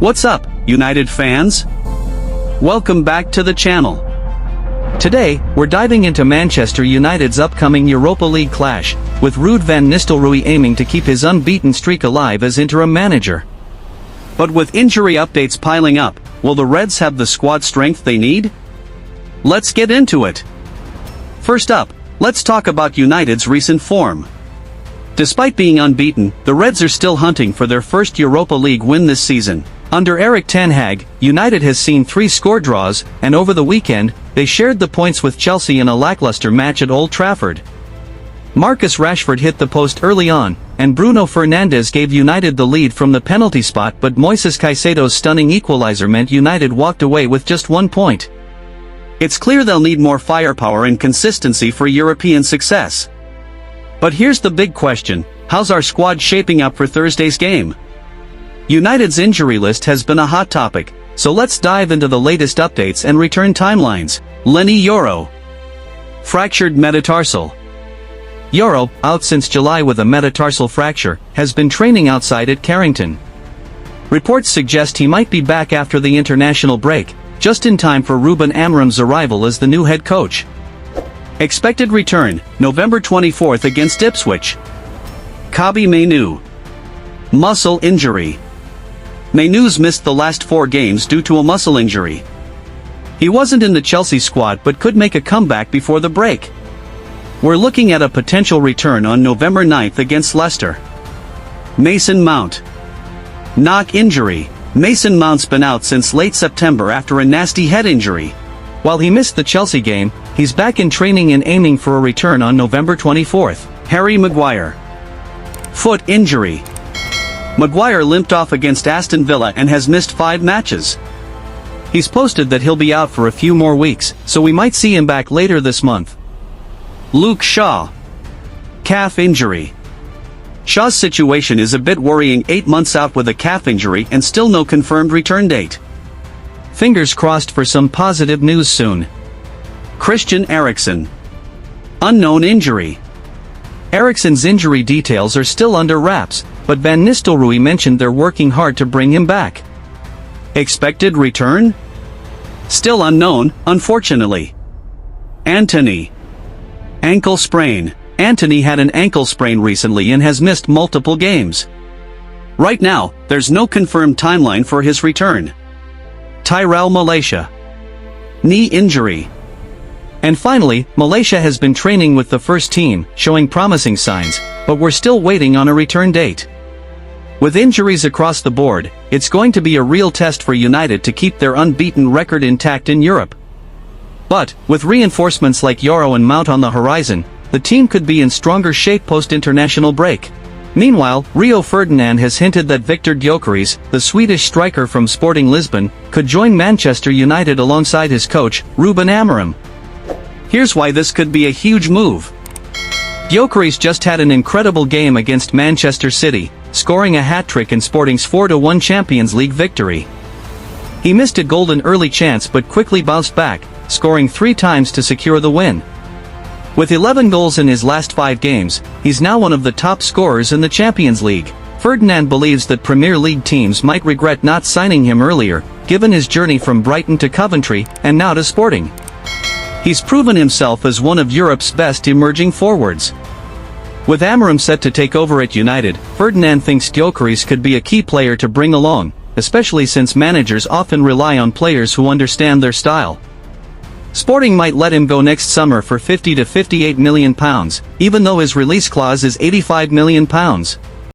What's up, United fans? Welcome back to the channel. Today, we're diving into Manchester United's upcoming Europa League clash, with Ruud van Nistelrooy aiming to keep his unbeaten streak alive as interim manager. But with injury updates piling up, will the Reds have the squad strength they need? Let's get into it. First up, let's talk about United's recent form. Despite being unbeaten, the Reds are still hunting for their first Europa League win this season. Under Erik ten Hag, United has seen 3 score draws, and over the weekend, they shared the points with Chelsea in a lackluster match at Old Trafford. Marcus Rashford hit the post early on, and Bruno Fernandes gave United the lead from the penalty spot, but Moises Caicedo's stunning equalizer meant United walked away with just 1 point. It's clear they'll need more firepower and consistency for European success. But here's the big question: how's our squad shaping up for Thursday's game? United's injury list has been a hot topic, so let's dive into the latest updates and return timelines. Leny Yoro. Fractured metatarsal. Yoro, out since July with a metatarsal fracture, has been training outside at Carrington. Reports suggest he might be back after the international break, just in time for Ruben Amorim's arrival as the new head coach. Expected return, November 24th against Ipswich. Kobbie Mainoo. Muscle injury. Mainoo's missed the last 4 games due to a muscle injury. He wasn't in the Chelsea squad but could make a comeback before the break. We're looking at a potential return on November 9th against Leicester. Mason Mount. Knock injury. Mason Mount's been out since late September after a nasty head injury. While he missed the Chelsea game, he's back in training and aiming for a return on November 24th. Harry Maguire. Foot injury. Maguire limped off against Aston Villa and has missed 5 matches. He's posted that he'll be out for a few more weeks, so we might see him back later this month. Luke Shaw. Calf injury. Shaw's situation is a bit worrying, 8 months out with a calf injury and still no confirmed return date. Fingers crossed for some positive news soon. Christian Eriksen. Unknown injury. Eriksen's injury details are still under wraps, but Van Nistelrooy mentioned they're working hard to bring him back. Expected return? Still unknown, unfortunately. Antony. Ankle sprain. Antony had an ankle sprain recently and has missed multiple games. Right now, there's no confirmed timeline for his return. Tyrell Malacia. Knee injury. And finally, Malacia has been training with the first team, showing promising signs, but we're still waiting on a return date. With injuries across the board, it's going to be a real test for United to keep their unbeaten record intact in Europe. But, with reinforcements like Yoro and Mount on the horizon, the team could be in stronger shape post-international break. Meanwhile, Rio Ferdinand has hinted that Victor Gyokeres, the Swedish striker from Sporting Lisbon, could join Manchester United alongside his coach, Ruben Amorim. Here's why this could be a huge move. Gyokeres just had an incredible game against Manchester City, scoring a hat-trick in Sporting's 4-1 Champions League victory. He missed a golden early chance but quickly bounced back, scoring 3 times to secure the win. With 11 goals in his last 5 games, he's now one of the top scorers in the Champions League. Ferdinand believes that Premier League teams might regret not signing him earlier, given his journey from Brighton to Coventry, and now to Sporting. He's proven himself as one of Europe's best emerging forwards. With Amorim set to take over at United, Ferdinand thinks Gyokeres could be a key player to bring along, especially since managers often rely on players who understand their style. Sporting might let him go next summer for £50 to £58 million, even though his release clause is £85 million.